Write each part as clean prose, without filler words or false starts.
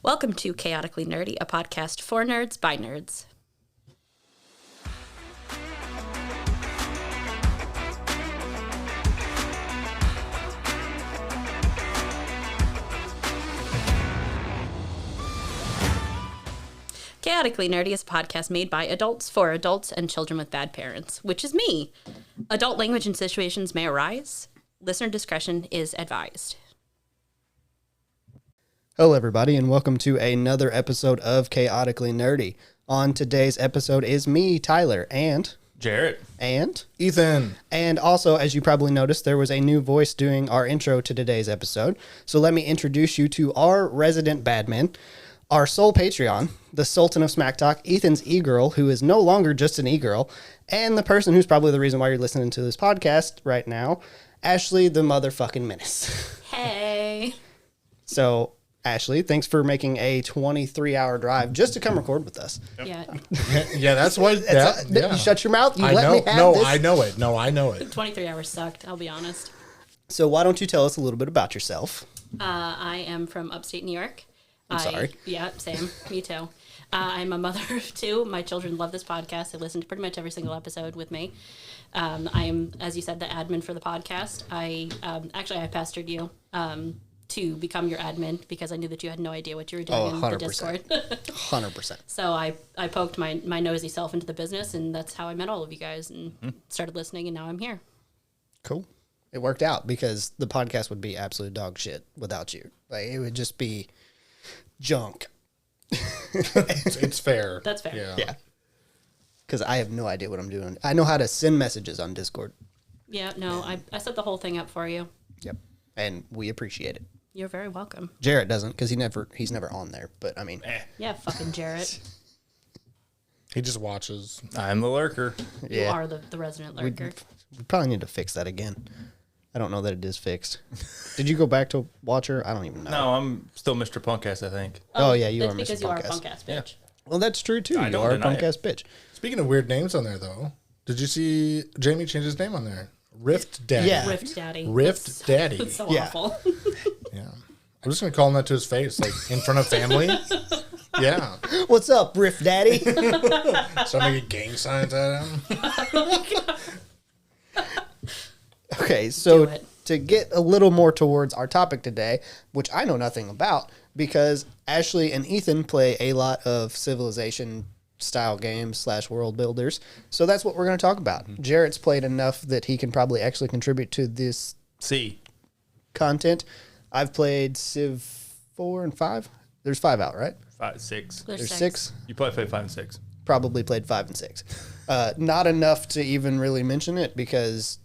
Welcome to Chaotically Nerdy, a podcast for nerds by nerds. Chaotically Nerdy is a podcast made by adults for adults and children with bad parents, which is me. Adult language and situations may arise. Listener discretion is advised. Hello, everybody, and welcome to another episode of Chaotically Nerdy. On today's episode is me, Tyler, and... Jarrett. And... Ethan. And also, as you probably noticed, there was a new voice doing our intro to today's episode. So let me introduce you to our resident badman, our sole Patreon, the Sultan of Smack Talk, Ethan's e-girl, who is no longer just an e-girl, and the person who's probably the reason why you're listening to this podcast right now, Ashley the motherfucking menace. Hey. So, Ashley, thanks for making a 23-hour drive just to come record with us. Yeah. Yeah, that's why. You shut your mouth. You I let know. me have No, this. I know it. No, I know it. 23 hours sucked, I'll be honest. So why don't you tell us a little bit about yourself? I am from upstate New York. I'm sorry. Yeah, same. Me too. I'm a mother of two. My children love this podcast. They listen to pretty much every single episode with me. I am, as you said, the admin for the podcast. I pastored you to become your admin because I knew that you had no idea what you were doing in the Discord. 100%. So I poked my nosy self into the business, and that's how I met all of you guys and started listening, and now I'm here. Cool. It worked out because the podcast would be absolute dog shit without you. Like, it would just be junk. It's fair. That's fair. Yeah. Because I have no idea what I'm doing. I know how to send messages on Discord. Yeah, no, I set the whole thing up for you. Yep. And we appreciate it. You're very welcome. Jarrett doesn't because he's never on there. But I mean, Yeah, fucking Jarrett. He just watches. I'm the lurker. You yeah. are the resident lurker. We probably need to fix that again. I don't know that it is fixed. Did you go back to watch her? I don't even know. No, I'm still Mr. Punkass, I think. Oh, yeah, you that's are Mr. because you are a Punkass. punk ass bitch. Well, that's true too. I You don't are a deny punk it. ass bitch. Speaking of weird names on there, though, did you see Jamie change his name on there? Rift Daddy. Yeah. Rift Daddy. Rift Daddy. That's so Yeah. awful. Yeah. I'm just going to call him that to his face, like in front of family. Yeah. What's up, Riff Daddy? So I make gang signs at him. Okay, so Do it. to get a little more towards our topic today, which I know nothing about, because Ashley and Ethan play a lot of Civilization style games / world builders. So that's what we're going to talk about. Jarrett's played enough that he can probably actually contribute to this C. content. I've played Civ 4 and 5. There's 5 out, right? 5, 6. There's 6. You probably played 5 and 6. Probably played 5 and 6. Not enough to even really mention it because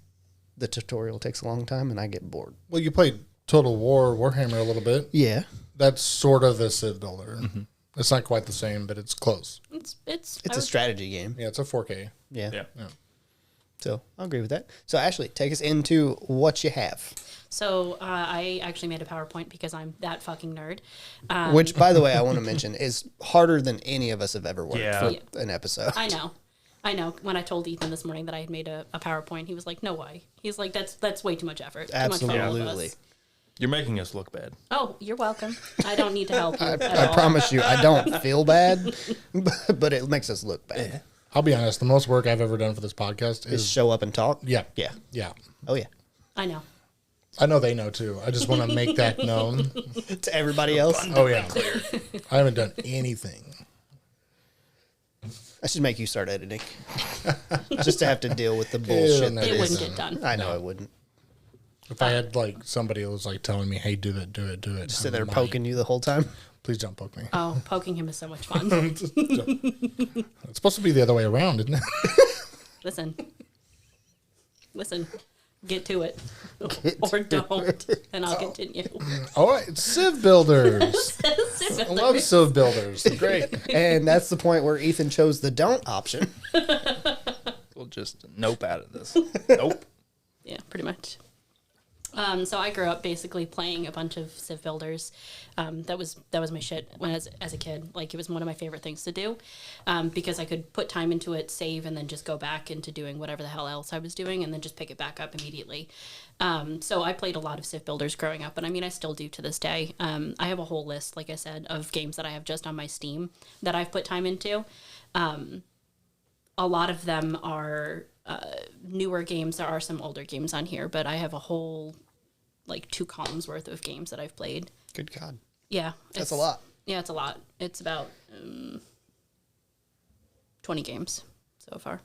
the tutorial takes a long time and I get bored. Well, you played Total War Warhammer a little bit. Yeah. That's sort of a Civ builder. Mm-hmm. It's not quite the same, but it's close. It's It's a strategy game. Yeah, it's a 4K. Yeah. Yeah. So I'll agree with that. So Ashley, take us into what you have. So I actually made a PowerPoint because I'm that fucking nerd. Which, by the way, I want to mention is harder than any of us have ever worked Yeah. for an episode. I know. When I told Ethan this morning that I had made a PowerPoint, he was like, "No way." He's like, "That's way too much effort. Too much for all of Absolutely. us." You're making us look bad. Oh, you're welcome. I don't need to help you at I all. promise you, I don't feel bad, but it makes us look bad. I'll be honest, the most work I've ever done for this podcast Just is... show up and talk. Yeah. Yeah. Yeah. Oh, yeah. I know. I know they know, too. I just want to make that known. To everybody else, Oh, yeah. I haven't done anything. I should make you start editing. Just to have to deal with the bullshit. no, that It is. wouldn't get done. I know it wouldn't. If I had, like, somebody who was, like, telling me, hey, do it. Just sit there poking you the whole time. Please don't poke me. Oh, poking him is so much fun. It's supposed to be the other way around, isn't it? Listen. Get to it. Or don't. And I'll continue. All right, Civ Builders. I love Civ Builders. They're great. And that's the point where Ethan chose the don't option. We'll just nope out of this. Nope. Yeah, pretty much. So I grew up basically playing a bunch of Civ builders. That was my shit when as a kid. Like, it was one of my favorite things to do, because I could put time into it, save, and then just go back into doing whatever the hell else I was doing, and then just pick it back up immediately. So I played a lot of Civ builders growing up, and I mean, I still do to this day. I have a whole list, like I said, of games that I have just on my Steam that I've put time into. A lot of them are newer games. There are some older games on here, but I have a whole, like, 2 columns worth of games that I've played. Good God. Yeah. That's a lot. Yeah, it's a lot. It's about 20 games so far.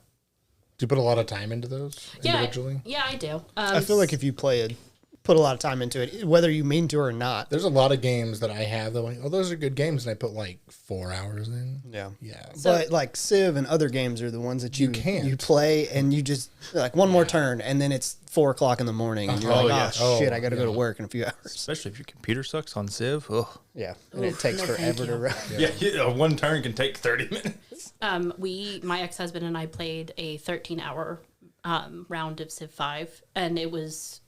Do you put a lot of time into those individually? Yeah, I do. I feel like if you put a lot of time into it, whether you mean to or not. There's a lot of games that I have that, like, oh, those are good games, and I put like 4 hours in. Yeah. Yeah. But like Civ and other games are the ones that you can't. play and you just like one more turn and then it's 4 o'clock in the morning and you're like, yeah. oh shit, I got to go to work in a few hours. Especially if your computer sucks on Civ. Ugh. Yeah, and it Oof, takes no, thank forever to you. run. Yeah, one turn can take 30 minutes. My ex-husband and I played a 13-hour round of Civ 5, and it was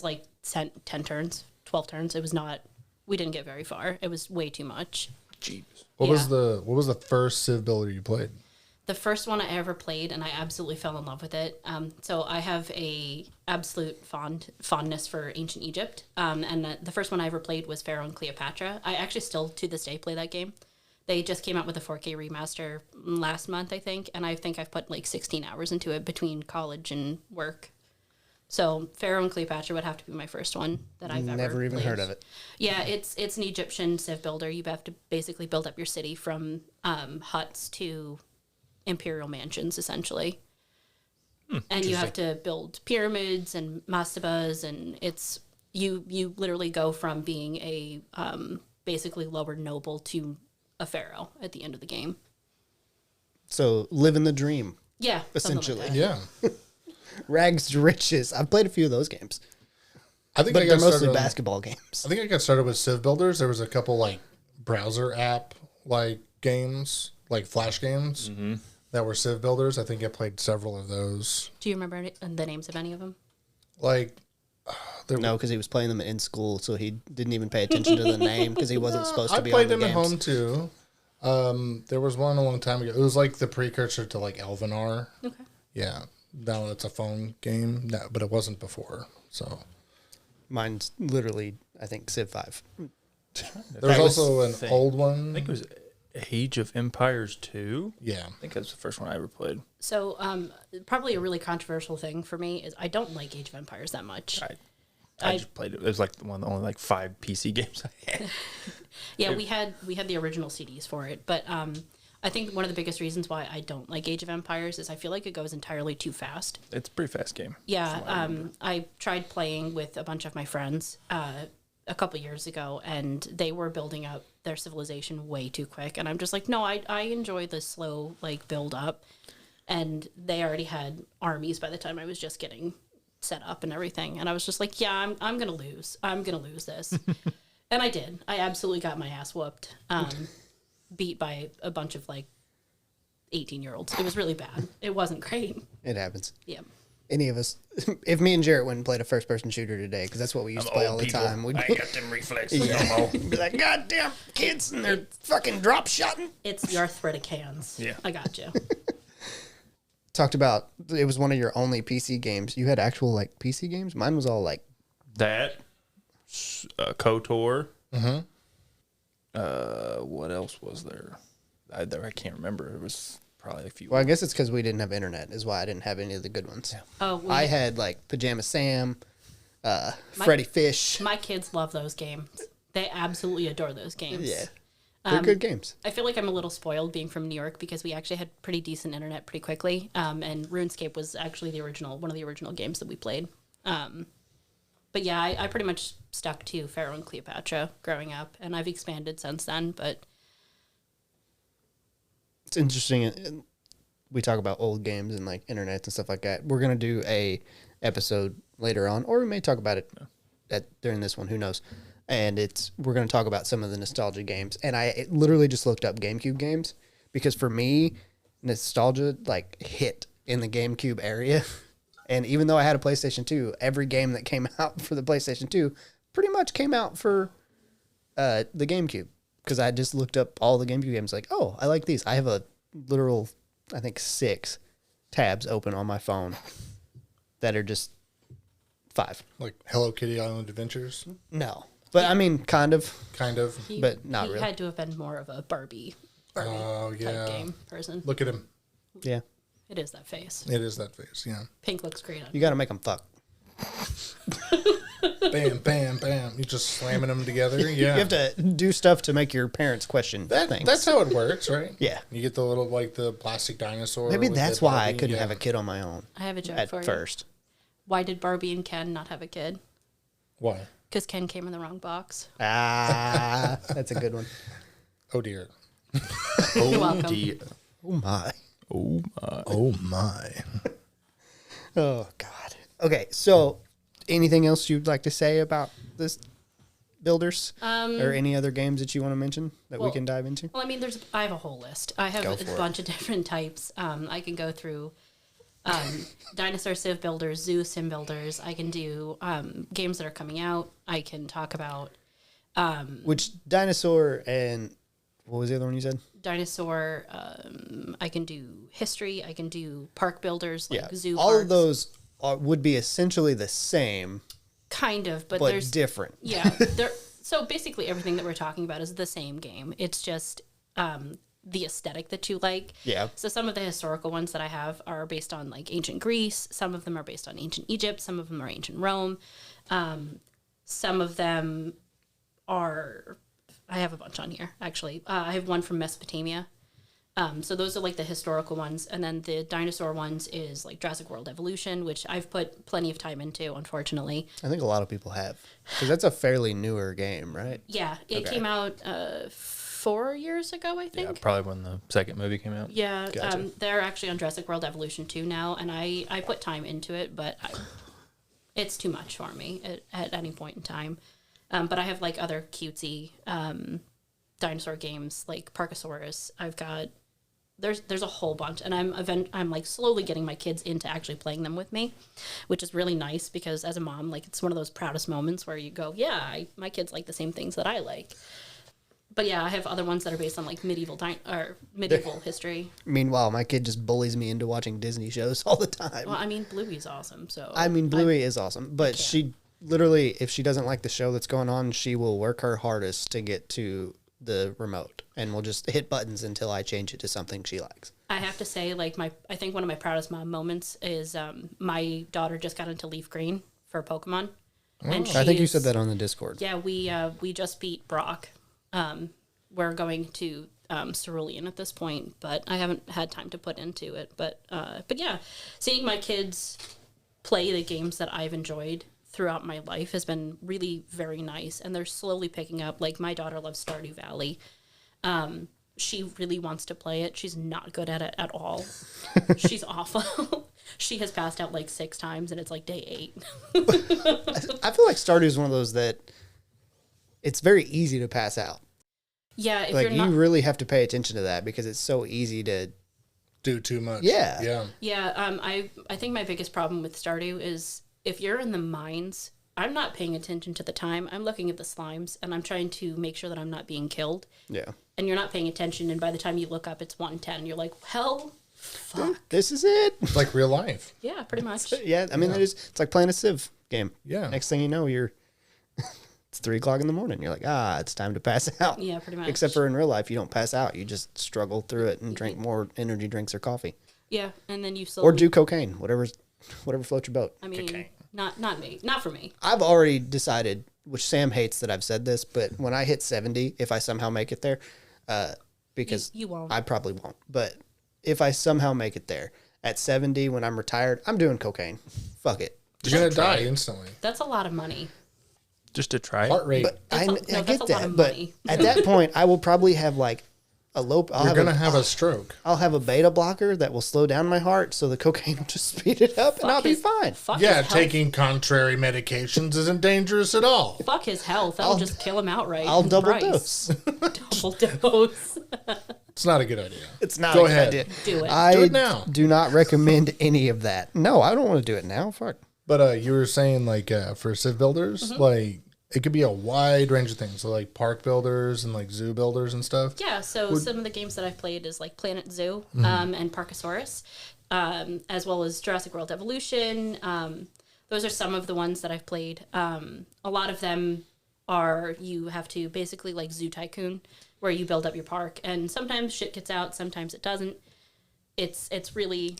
like 10 turns, 12 turns. It was not, we didn't get very far. It was way too much. Jeez. What Yeah. was the first Civ builder you played? The first one I ever played, and I absolutely fell in love with it. So I have a absolute fondness for ancient Egypt. And the first one I ever played was Pharaoh and Cleopatra. I actually still, to this day, play that game. They just came out with a 4K remaster last month, I think. And I think I've put like 16 hours into it between college and work. So Pharaoh and Cleopatra would have to be my first one that I've ever Never even played. heard of it. Yeah, it's an Egyptian civ builder. You have to basically build up your city from huts to imperial mansions, essentially. And you have to build pyramids and mastabas, and it's you literally go from being a basically lower noble to a pharaoh at the end of the game. So living the dream, Yeah, something like essentially. that. Yeah. Rags to riches. I've played a few of those games, I think but I they're got mostly started on- basketball games. I think I got started with Civ builders. There was a couple like browser app like games, like flash games that were Civ builders. I think I played several of those. Do you remember the names of any of them? Like No, because he was playing them in school, so he didn't even pay attention to the name because he wasn't supposed to I be played on the them games. at home too. There was one a long time ago. It was like the precursor to like Elvenar. Okay. Yeah. Now it's a phone game, no, but it wasn't before. So Mine's literally, I think, Civ 5. there's was also an thing. old I one. think it was Age of Empires 2. Yeah. I think that's the first one I ever played. So, probably a really controversial thing for me is I don't like Age of Empires that much. I just played it. It was like one of the only like 5 PC games I had. Yeah, we had the original CDs for it, but I think one of the biggest reasons why I don't like Age of Empires is I feel like it goes entirely too fast. It's a pretty fast game. Yeah, I tried playing with a bunch of my friends a couple years ago, and they were building up their civilization way too quick, and I'm just like, no, I enjoy the slow like build up, and they already had armies by the time I was just getting set up and everything, and I was just like, yeah, I'm gonna lose this. And I did. I absolutely got my ass whooped, beat by a bunch of like 18-year-olds. It was really bad. It wasn't great. It happens. Yeah. Any of us, if me and Jarrett went and played a first-person shooter today, because that's what we used to play all the time, we'd I ain't got them reflexes no more. be like, God damn kids, and they're fucking drop shotting. It's the arthritic hands. Yeah. I got you. Talked about, it was one of your only PC games. You had actual, like, PC games? Mine was all, like, That, KOTOR. What else was there? I can't remember. It was probably a few. well, I guess it's because we didn't have internet, is why I didn't have any of the good ones. Oh, I had, like, Pajama Sam, Freddy Fish. my kids love those games. They absolutely adore those games. Yeah. They're good games. I feel like I'm a little spoiled being from New York because we actually had pretty decent internet pretty quickly. And RuneScape was actually one of the original games that we played. But yeah, I pretty much stuck to Pharaoh and Cleopatra growing up, and I've expanded since then. But It's interesting. We talk about old games and like internets and stuff like that. We're gonna do a episode later on, or we may talk about it during this one. Who knows? And we're gonna talk about some of the nostalgia games. And I literally just looked up GameCube games because for me, nostalgia like hit in the GameCube area, And even though I had a PlayStation 2, every game that came out for the PlayStation 2 pretty much came out for the GameCube. Because I just looked up all the GameCube games like, oh, I like these. I have a literal, I think, 6 tabs open on my phone that are just 5. Like Hello Kitty Island Adventures? No. But I mean, kind of. Kind of. But not he really. had to have been more of a Barbie Oh, type yeah. game person. Look at him. Yeah. It is that face. It is that face, yeah. Pink looks great on You got to make them fuck. Bam, bam, bam. You're just slamming them together. Yeah. You have to do stuff to make your parents question things. That's how it works, right? Yeah. You get the little, like, the plastic dinosaur. Maybe with that's the why I Barbie, couldn't yeah. have a kid on my own I have a joke at for you. first. Why did Barbie and Ken not have a kid? Why? Because Ken came in the wrong box. Ah, that's a good one. Oh, dear. You're welcome. Oh, my. Oh my. Oh, my. Oh, God. Okay, so anything else you'd like to say about this Builders? Or any other games that you want to mention that we well- can dive into? Well, I mean, I have a whole list. I have Go a for it. bunch of different types. I can go through Dinosaur Civ Builders, Zoo Sim Builders. I can do games that are coming out. I can talk about Which dinosaur and what was the other one you said? Dinosaur. I can do history. I can do park builders, like zoo All parks. of those would be essentially the same, Kind of, but but there's different. Yeah, there. So basically, everything that we're talking about is the same game. It's just the aesthetic that you like. Yeah. So some of the historical ones that I have are based on like ancient Greece. Some of them are based on ancient Egypt. Some of them are ancient Rome. Some of them are. I have a bunch on here actually. I have one from Mesopotamia. So those are like the historical ones, and then the dinosaur ones is like Jurassic World Evolution, which I've put plenty of time into, unfortunately. I think a lot of people have. Because that's a fairly newer game, right? Yeah, it came out 4 years ago, I Yeah, think. probably when the second movie came out. Yeah, Gotcha. they're actually on Jurassic World Evolution 2 now, and I put time into it, but it's too much for me at any point in time. But I have like other cutesy dinosaur games like Parkosaurus. I've got there's a whole bunch, and I'm like slowly getting my kids into actually playing them with me, which is really nice because as a mom, like it's one of those proudest moments where you go, yeah, my kids like the same things that I like. But yeah, I have other ones that are based on like medieval history. Meanwhile, my kid just bullies me into watching Disney shows all the time. Well, I mean, Bluey's awesome, so I mean, Bluey is awesome, but she literally, if she doesn't like the show that's going on, she will work her hardest to get to the remote and will just hit buttons until I change it to something she likes. I have to say, like I think one of my proudest mom moments is my daughter just got into Leaf Green for Pokemon, and I think you is- said that on the Discord. Yeah, we just beat Brock. We're going to Cerulean at this point, but I haven't had time to put into it. But yeah, seeing my kids play the games that I've enjoyed throughout my life has been really very nice, and they're slowly picking up. Like my daughter loves Stardew Valley. She really wants to play it. She's not good at it at all. She's awful. She has passed out like 6 times, and it's like day 8. I feel like Stardew is one of those that it's very easy to pass out. Yeah, if Like you're not. you really have to pay attention to that because it's so easy to. Do too much. Yeah. Yeah. Yeah, I think my biggest problem with Stardew is if you're in the mines, I'm not paying attention to the time. I'm looking at the slimes, and I'm trying to make sure that I'm not being killed. Yeah. And you're not paying attention, and by the time you look up, it's 1:10. You're like, hell, fuck. This is it. It's like real life. Yeah, pretty much. Yeah, I mean, it's like playing a Civ game. Yeah. Next thing you know, it's 3:00 in the morning. You're like, it's time to pass out. Yeah, pretty much. Except for in real life, you don't pass out. You just struggle through it and drink more energy drinks or coffee. Yeah, and then you slowly. Or do cocaine, whatever floats your boat. I mean, not me. Not for me. I've already decided, which Sam hates that I've said this, but when I hit 70, if I somehow make it there, because You won't. I probably won't, but if I somehow make it there at 70 when I'm retired, I'm doing cocaine. Fuck it. You're going to die instantly. That's a lot of money. Just to try it. Heart rate. But I that's get a lot that. of But money. at that point, I will probably have like a low. You're going to have a stroke. I'll have a beta blocker that will slow down my heart, so the cocaine will just speed it up, and I'll be fine. Fuck Yeah, his health. taking contrary medications isn't dangerous at all. Fuck his health. That'll just kill him outright. I'll double Price. dose. Double dose. It's not a good idea. It's not Go a good ahead. idea. Do it. I Do it now. do not recommend any of that. No, I don't want to do it now. Fuck. But you were saying like for Civ builders, like it could be a wide range of things. So like park builders and like zoo builders and stuff. Yeah, so some of the games that I've played is like Planet Zoo and Parkosaurus, as well as Jurassic World Evolution. Those are some of the ones that I've played. A lot of them are you have to basically like Zoo Tycoon, where you build up your park, and sometimes shit gets out, sometimes it doesn't. It's really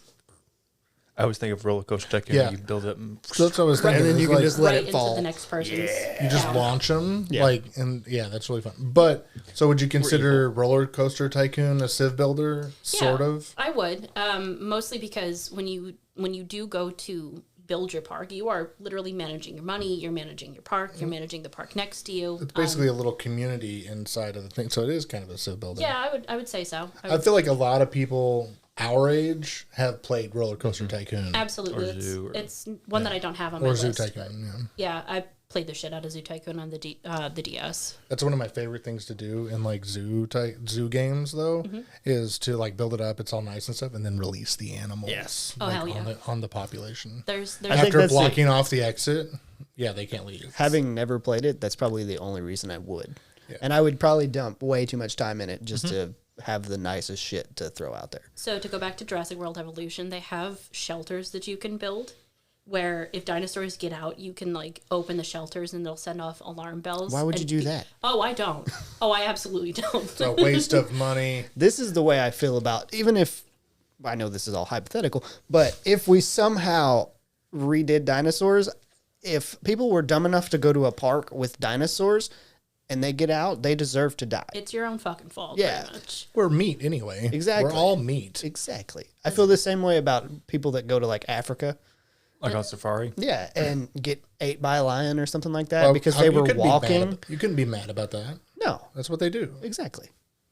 I always think of roller coaster tycoon. Yeah. You build it. And So that's what I was thinking. And then is, you can like, just let right it into fall. the next person's. you just launch them, like, and yeah, that's really fun. But so, would you consider Roller Coaster Tycoon a Civ builder? Sort of. I would, mostly because when you do go to build your park, you are literally managing your money, you're managing your park, you're managing the park next to you. It's basically a little community inside of the thing, so it is kind of a Civ builder. Yeah, I would say so. I feel like a lot of people our age have played Roller Coaster Tycoon Absolutely, Or Zoo, or- it's one that I don't have on my or list. Zoo Tycoon. Yeah. Yeah, I played the shit out of Zoo Tycoon on the DS. That's one of my favorite things to do in like zoo games though, is to like build it up. It's all nice and stuff, and then release the animals. Yes. Oh, like, hell yeah. on the population. There's think After that's blocking off the exit, yeah, they can't leave. Having never played it, that's probably the only reason I would. Yeah. And I would probably dump way too much time in it just to have the nicest shit to throw out there. So to go back to Jurassic World Evolution, they have shelters that you can build where if dinosaurs get out, you can like open the shelters and they'll send off alarm bells. Why would you and do that? Oh, I don't. Oh, I absolutely don't. It's a waste of money. This is the way I feel about, even if, I know this is all hypothetical, but if we somehow redid dinosaurs, if people were dumb enough to go to a park with dinosaurs and they get out, they deserve to die. It's your own fucking fault, Yeah. pretty much. We're meat anyway. Exactly. We're all meat. Exactly. I feel the same way about people that go to like Africa. Like on safari. Yeah, and get ate by a lion or something like that Well, because how- they you were couldn't be mad walking. you couldn't be mad about that. No, That's what they do. exactly.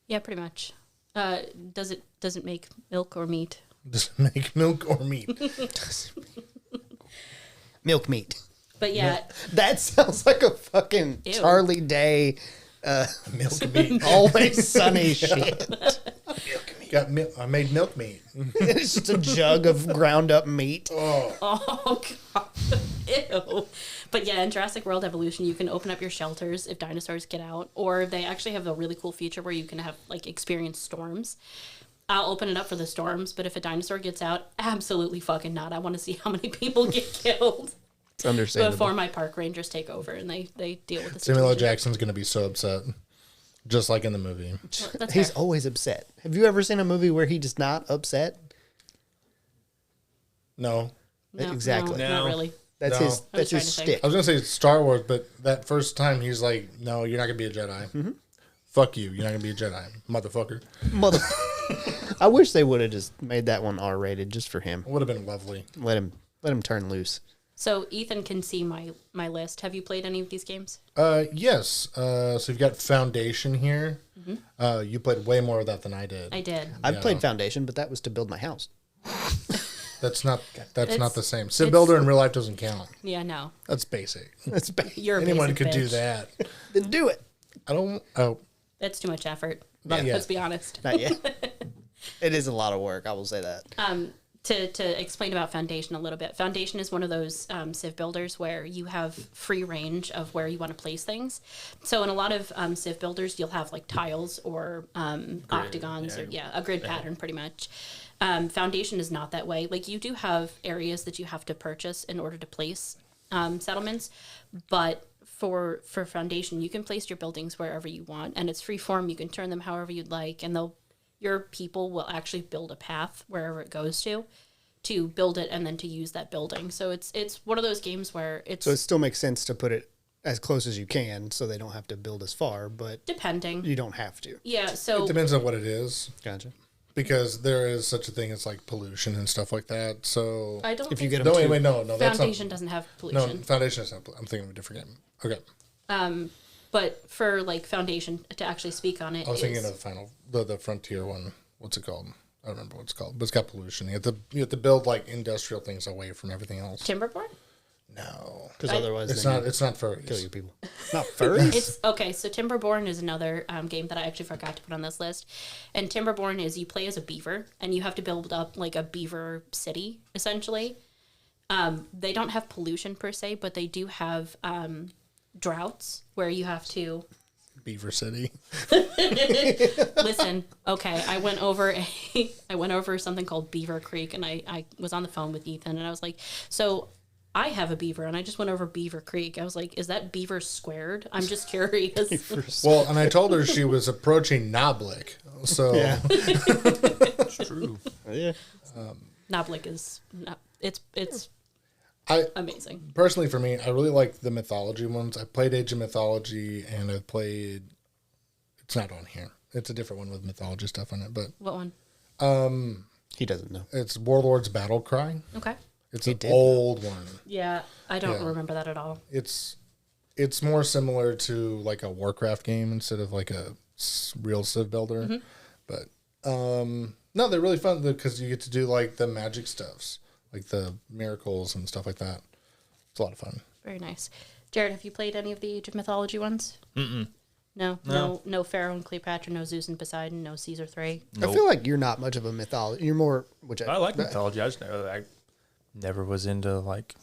Yeah, pretty much. Does it make milk or meat? Just make milk or meat. Milkmeat. But yeah, That sounds like a fucking Ew. Charlie Day, Milk meat. always sunny shit. Got I made milk meat. It's just a jug of ground up meat. oh god, ew. But yeah, in Jurassic World Evolution, you can open up your shelters if dinosaurs get out, or they actually have a really cool feature where you can have like experience storms. I'll open it up for the storms, but if a dinosaur gets out, absolutely fucking not. I want to see how many people get killed It's understandable. before my park rangers take over and they deal with the Samuel L. situation. Jackson's gonna be so upset, just like in the movie. That's He's fair. always upset. Have you ever seen a movie where he just not upset? No, No, exactly. No, not really. That's No. his. I was That's trying his to think. stick. I was gonna say Star Wars, but that first time he's like, "No, you're not gonna be a Jedi. Fuck you. You're not gonna be a Jedi, motherfucker." Mother. I wish they would have just made that one R rated just for him. Would have been lovely. Let him turn loose. So Ethan can see my list. Have you played any of these games? Yes. So you've got Foundation here. You played way more of that than I did. I did. I've played Foundation, but that was to build my house. That's not It's- the same. Civ it's- Builder in real life doesn't count. Yeah, no. That's basic. That's You're a Anyone basic could do bitch. that. then do it. I don't. Oh, That's too much effort. Not yet. Let's be honest. Not yet. It is a lot of work. I will say that. To explain about Foundation a little bit, Foundation is one of those Civ builders where you have free range of where you want to place things. So in a lot of Civ builders, you'll have like tiles or octagons or a grid pattern pretty much. Foundation is not that way. Like you do have areas that you have to purchase in order to place settlements, but for Foundation, you can place your buildings wherever you want, and it's free form. You can turn them however you'd like, and your people will actually build a path wherever it goes to build it and then to use that building. So it's one of those games where it's So it still makes sense to put it as close as you can, so they don't have to build as far. But depending. you don't have to. Yeah. So depends on what it is, Gotcha. because there is such a thing as like pollution and stuff like that. So I don't. If you think get no, them wait, no, that's Foundation not. doesn't have No, pollution. Foundation is not. I'm thinking of a different game. Okay, But for like Foundation to actually speak on it, I was thinking is- of the Frontier one. What's it called? I don't remember what it's called, but it's got pollution. You have to build like industrial things away from everything else. Timberborn. No, Because otherwise, it's then not. you It's not furries. kill your people. Not furries. It's okay. So Timberborn is another game that I actually forgot to put on this list. And Timberborn is you play as a beaver, and you have to build up like a beaver city essentially. They don't have pollution per se, but they do have droughts where you have to Beaver City. listen. Okay, I went over something called Beaver Creek, and I was on the phone with Ethan, and I was like, so. I have a beaver, and I just went over Beaver Creek. I was like, is that beaver squared? I'm just curious. Well, and I told her she was approaching Noblik. So Yeah. It's true. Yeah. Noblik is, it's I amazing. personally, for me, I really like the mythology ones. I played Age of Mythology, and I've played. It's not on here. It's a different one with mythology stuff on it, but What one? He doesn't know. it's Warlord's Battle Cry. Okay. It's He an did. old one. Yeah, I don't Yeah. remember that at all. It's more similar to like a Warcraft game instead of like a real Civ builder. But no, they're really fun because you get to do like the magic stuffs, like the miracles and stuff like that. It's a lot of fun. Very nice. Jared, have you played any of the Age of Mythology ones? No Pharaoh and Cleopatra, no Zeus and Poseidon, no Caesar 3. I feel like you're not much of a mythology. You're more, which I like mythology. I just never was into like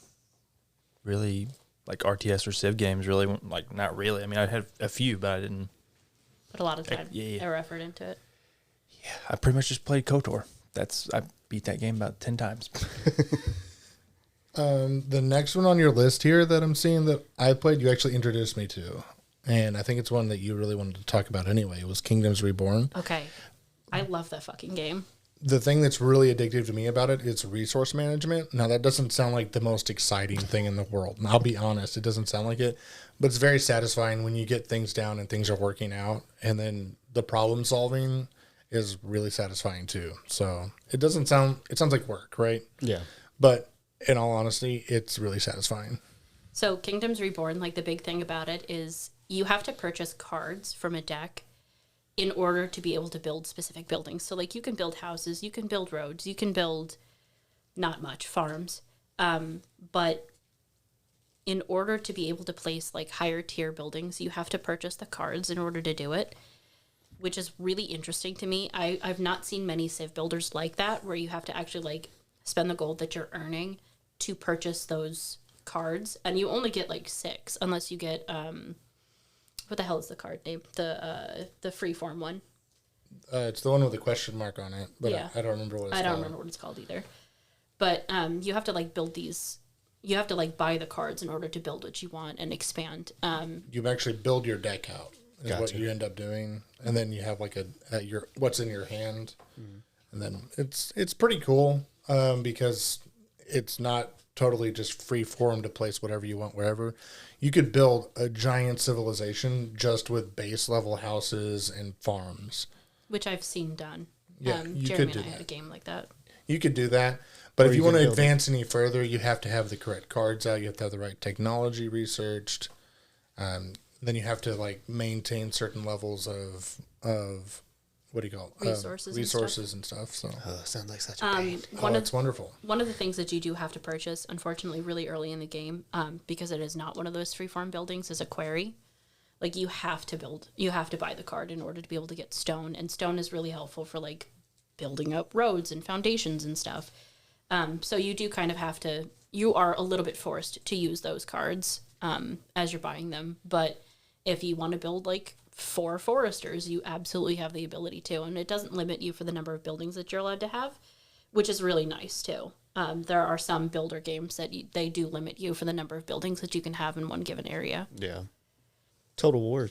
really like RTS or Civ games. Really, like not really. I mean, I had a few, but I didn't. Put a lot of time Yeah. or effort into it. I pretty much just played KOTOR. I beat that game about 10 times. The next one on your list here that I'm seeing that I played, you actually introduced me to, and I think it's one that you really wanted to talk about anyway. It was Kingdoms Reborn. Okay. I love that fucking game. The thing that's really addictive to me about it is resource management. Now, that doesn't sound like the most exciting thing in the world. And I'll be honest, it doesn't sound like it, but it's very satisfying when you get things down and things are working out. And then the problem solving is really satisfying too. So it sounds like work, right? Yeah. But in all honesty, it's really satisfying. So Kingdoms Reborn, like the big thing about it is you have to purchase cards from a deck in order to be able to build specific buildings. So like you can build houses, you can build roads, you can build not much farms. But in order to be able to place like higher tier buildings, you have to purchase the cards in order to do it, which is really interesting to me. I've not seen many Civ builders like that, where you have to actually like spend the gold that you're earning to purchase those cards, and you only get like 6 unless you get what the hell is the card name? The freeform one. It's the one with the question mark on it, but Yeah. I don't remember what it's I called. don't remember what it's called either. But you have to like build these. You have to like buy the cards in order to build what you want and expand. You actually build your deck out is what Gotcha. you end up doing, and then you have like what's in your hand, and then it's pretty cool because it's not totally just free form to place whatever you want wherever. You could build a giant civilization just with base level houses and farms. Which I've seen done. Yeah, you Jeremy could do and I had that. a game like that. You could do that, but Or if you you want could to build advance any further, you have to have the correct cards out. You have to have the right technology researched. Then you have to like maintain certain levels of what do you call it? Resources and and stuff. So Sounds like such a pain. it's wonderful. One of the things that you do have to purchase, unfortunately, really early in the game, because it is not one of those freeform buildings, is a quarry. Like you have to buy the card in order to be able to get stone, and stone is really helpful for like building up roads and foundations and stuff. So you do kind of have to. You are a little bit forced to use those cards as you're buying them, but if you want to build like 4 foresters, you absolutely have the ability to, and it doesn't limit you for the number of buildings that you're allowed to have, which is really nice too. There are some builder games that they do limit you for the number of buildings that you can have in one given area. Yeah. Total War,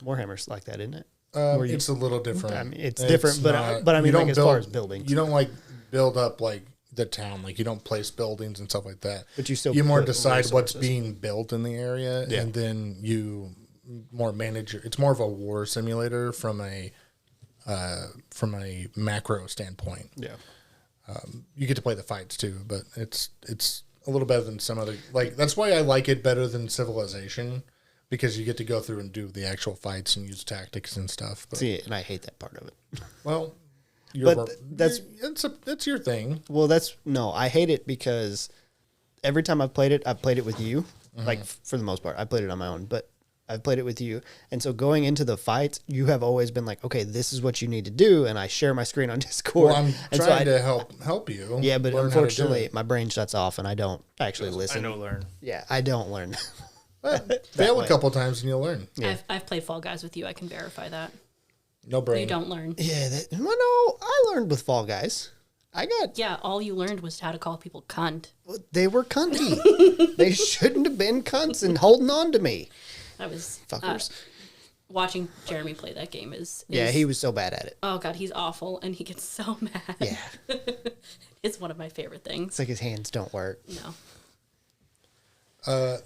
Warhammer's like that, isn't it? It's a little different. I mean, it's different, but I mean, you like don't as far as buildings. you don't like build up like the town. Like you don't place buildings and stuff like that. But you still you more put decide what's resources. being built in the area, Yeah. and then you more manage. It's more of a war simulator from a macro standpoint. Yeah. You get to play the fights too, but it's a little better than some other. Like that's why I like it better than Civilization, because you get to go through and do the actual fights and use tactics and stuff. But, See, and I hate that part of it. well, But that's that's your thing. Well, I hate it because every time I've played it with you. Like for the most part, I played it on my own, but I've played it with you. And so going into the fights, you have always been like, okay, this is what you need to do. And I share my screen on Discord. Well, I'm and trying to help you. Yeah, but learn how to do unfortunately, it. my brain shuts off and I don't actually listen. I know learn. Yeah, I don't learn. Fail way. a couple times and you'll learn. Yeah. I've played Fall Guys with you. I can verify that. No brain. You don't learn. Yeah, well, no, I learned with Fall Guys. Yeah, all you learned was how to call people cunt. They were cunty. They shouldn't have been cunts and holding on to me. That was Fuckers. watching Jeremy play that game is Yeah, he was so bad at it. oh god, he's awful and he gets so mad. Yeah. It's one of my favorite things. It's like his hands don't work. No.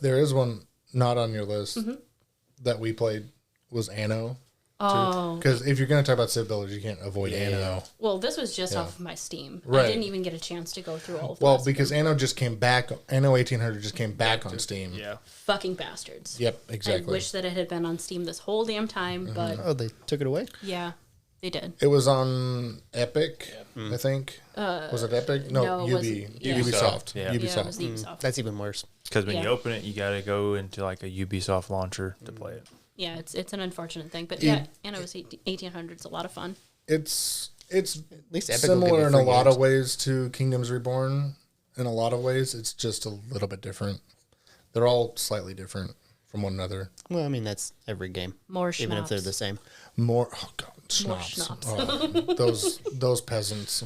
There is one not on your list that we played was Anno. Oh. Because if you're going to talk about Civ Village, you can't avoid Anno. Well, this was just off of my Steam. Right. I didn't even get a chance to go through all of Well, this. because Anno just came back. Anno 1800 just came back on Steam. Yeah. Fucking bastards. Yep, exactly. I wish that it had been on Steam this whole damn time, but Oh, they took it away? yeah, they did. It was on Epic, I think. Was it Epic? No, no, it wasn't. Yeah. Ubisoft. Yeah. Yeah, Ubisoft. it was the Ubisoft. That's even worse. Because when you Yeah. open it, you got to go into like a Ubisoft launcher to play it. Yeah, it's an unfortunate thing, but yeah, and it was 1800s, a lot of fun. It's least Epic will give similar you in a free lot games. of ways to Kingdoms Reborn. In a lot of ways, it's just a little bit different. They're all slightly different from one another. Well, I mean, that's every game. More Even if they're schnapps. the same. More, oh god, schnapps. schnapps. Oh, those peasants.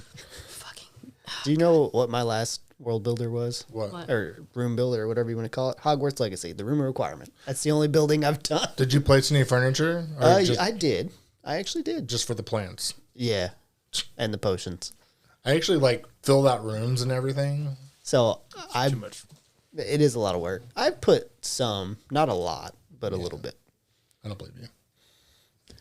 Fucking Do you know what my last world builder was? What? Or room builder, or whatever you want to call it? Hogwarts Legacy, the room of requirement. That's the only building I've done. Did you place any furniture? Or just, I did. I actually did. just for the plants? Yeah. And the potions. I actually like filled out rooms and everything. So I Too much. it is a lot of work. I've put some, not a lot, but a little bit. I don't believe you.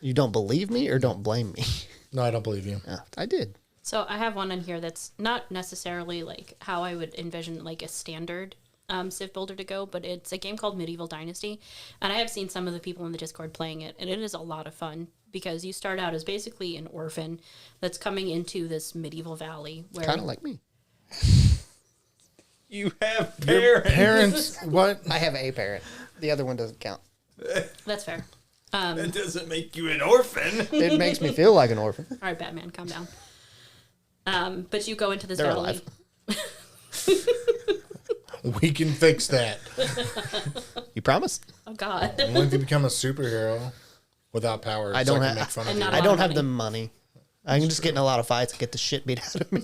You don't believe me or don't blame me? No, I don't believe you. Yeah, I did. So I have one in here that's not necessarily like how I would envision like a standard Civ builder to go, but it's a game called Medieval Dynasty, and I have seen some of the people in the Discord playing it, and it is a lot of fun because you start out as basically an orphan that's coming into this medieval valley where Kind of like me. You have Your parents. parents, what? I have a parent. The other one doesn't count. that's fair. That doesn't make you an orphan. It makes me feel like an orphan. All right, Batman, calm down. But you go into this They're valley. alive. We can fix that. You promise? Oh God. Only if you become a superhero whathout powers. I don't so I have- can make fun And of you. not I lot don't of have money. the money. I can just get in a lot of fights and get the shit beat out of me.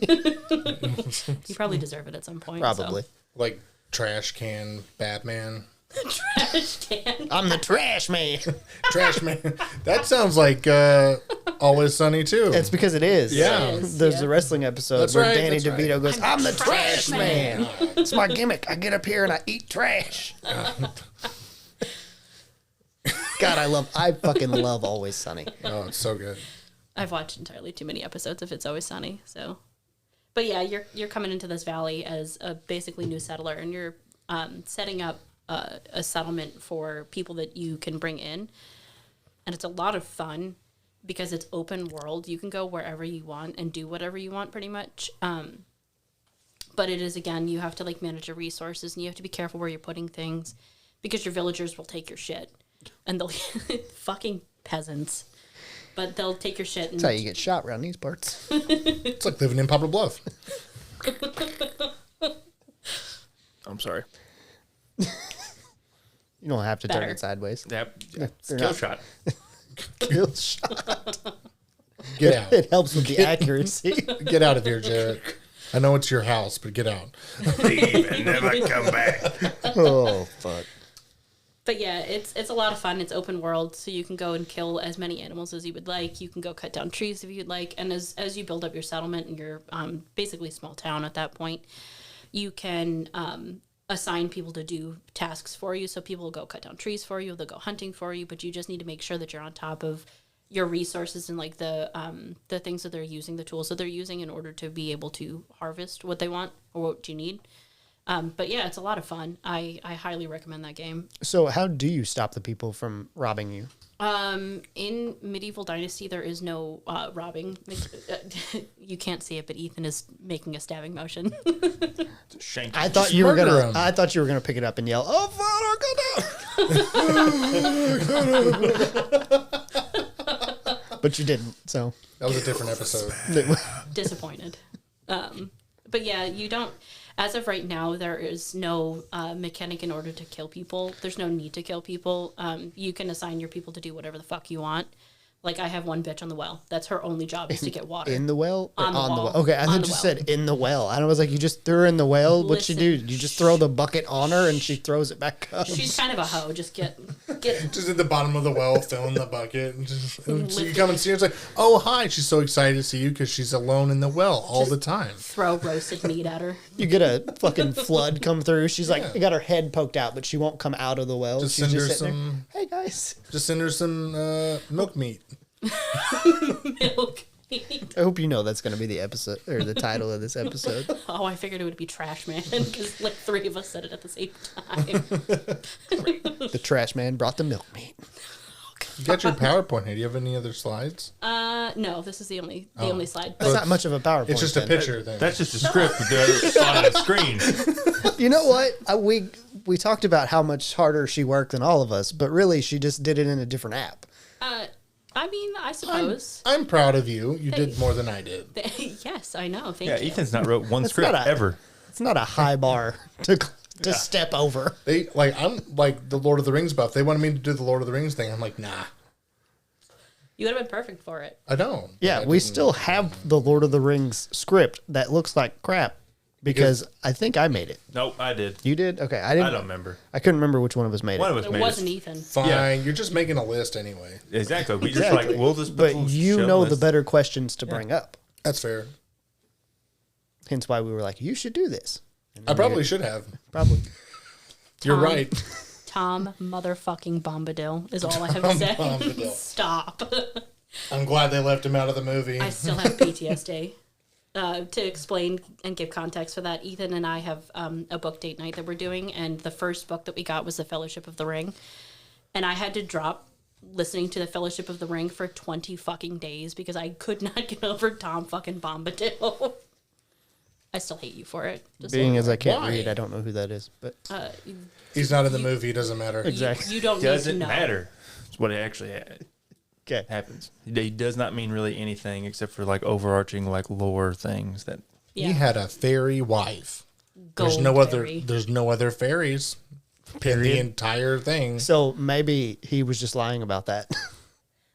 You probably deserve it at some point. Probably. Like trash can Batman. So. Trash can. I'm the trash man. Trash man. That sounds like Always Sunny too. It's because it is. Yeah. It is, There's yeah. a wrestling episode That's where right, Danny that's right. DeVito goes, I'm the trash trash man. It's my gimmick. I get up here and I eat trash. God, I fucking love Always Sunny. Oh, it's so good. I've watched entirely too many episodes of It's Always Sunny. So, but yeah, you're coming into this valley as a basically new settler, and you're setting up a settlement for people that you can bring in, and it's a lot of fun because it's open world. You can go wherever you want and do whatever you want, pretty much. But it is, again, you have to like manage your resources, and you have to be careful where you're putting things because your villagers will take your shit, and they'll fucking peasants. But they'll take your shit. And That's how you get shot around these parts. It's like living in Poplar Bluff. I'm sorry. You don't have to turn Better. it sideways. Yep. They're Skill not- shot. Kill shot. Get out. It helps with the accuracy. Get out of here, Jarrett. I know it's your house, but get out. Leave and never come back. Oh, fuck. But yeah, it's a lot of fun. It's open world, so you can go and kill as many animals as you would like. You can go cut down trees if you'd like. And as you build up your settlement and your basically small town at that point, you can assign people to do tasks for you. So people will go cut down trees for you. They'll go hunting for you. But you just need to make sure that you're on top of your resources and like the things that they're using, the tools that they're using in order to be able to harvest what they want or what you need. But yeah, it's a lot of fun. I highly recommend that game. So how do you stop the people from robbing you? In Medieval Dynasty, there is no robbing. You can't see it, but Ethan is making a stabbing motion. Shank. I thought you were murder gonna. him. I thought you were gonna pick it up and yell, "Oh, father, but you didn't. So That was a different episode. Disappointed. But yeah, you don't. As of right now, there is no mechanic in order to kill people. There's no need to kill people. You can assign your people to do whatever the fuck you want. Like, I have one bitch on the well. That's her only job is to get water. in the well or On the wall. well? Okay, I On thought the you well. said in the well. And I was like, you just threw her in the well. What'd she do? Listen. You just throw the bucket on her and she throws it back up. She's kind of a hoe. Just get Just at the bottom of the well, filling the bucket. And so you come and see her, it's like, oh, hi. She's so excited to see you because she's alone in the well all the time. throw roasted meat at her. You get a fucking flood come through. She's like, got her head poked out, but she won't come out of the well. Just She's send her just sitting some, there. Hey guys, just send her some milk meat. Milk meat. I hope you know that's going to be the episode or the title of this episode. Oh, I figured it would be Trash Man because like 3 of us said it at the same time. The trash man brought the milk meat. You got your PowerPoint here. Do you have any other slides? No, this is the only slide. It's not much of a PowerPoint. It's just a then. picture thing. That's just a script with the other side of the screen. You know what? We talked about how much harder she worked than all of us, but really she just did it in a different app. I mean, I suppose. I'm proud of you. You did more than I did. Yes, I know. Thank Yeah, you. Ethan's not wrote one script not a- ever. It's not a high bar to step over. I'm like the Lord of the Rings buff. They wanted me to do the Lord of the Rings thing. I'm like, nah, You would have been perfect for it. I don't. Yeah, I we didn't. still have the Lord of the Rings script that looks like crap because I think I made it. Nope, I did. You did? Okay, I didn't. I don't remember. I couldn't remember which one of us made One it. of us It made wasn't it. Ethan. Fine. Yeah. You're just making a list anyway. Exactly. We just Exactly. like we'll just. But we'll you show know the this. better questions to bring up. That's fair. Hence why we were like, you should do this. I probably should have. Probably. You're Tom. right. Tom motherfucking Bombadil is all I have to say. Bombadil. Stop. I'm glad they left him out of the movie. I still have PTSD. To explain and give context for that, Ethan and I have a book date night that we're doing, and the first book that we got was The Fellowship of the Ring. And I had to drop listening to The Fellowship of the Ring for 20 fucking days because I could not get over Tom fucking Bombadil. I still hate you for it. Just Being as I can't Why? read, I don't know who that is. But He's not in the movie. It doesn't matter. exactly. you don't need to Doesn't know. matter. It's what it actually Okay. happens. He does not mean really anything except for like overarching like lore things that. Yeah. He had a fairy wife. Gold There's no fairy. other. There's no other fairies. In the entire thing. So maybe he was just lying about that.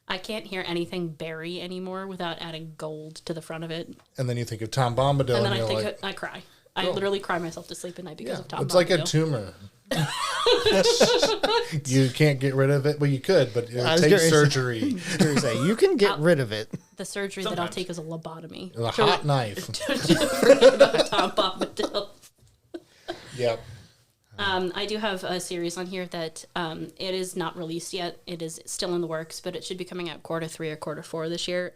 I can't hear anything berry anymore without adding gold to the front of it. And then you think of Tom Bombadil, And and, then I you're think like, I cry. I literally cry myself to sleep at night because yeah, of Tom it's like a Bombadil. tumor. You can't get rid of it. Well, you could, but it I would was take gonna say- surgery. You say, you can get rid of it. The surgery that I'll Sometimes. take is a lobotomy. A hot knife. To forget about Tom Bombadil. Yep. I do have a series on here that it is not released yet. It is still in the works, but it should be coming out Q3 or Q4 this year.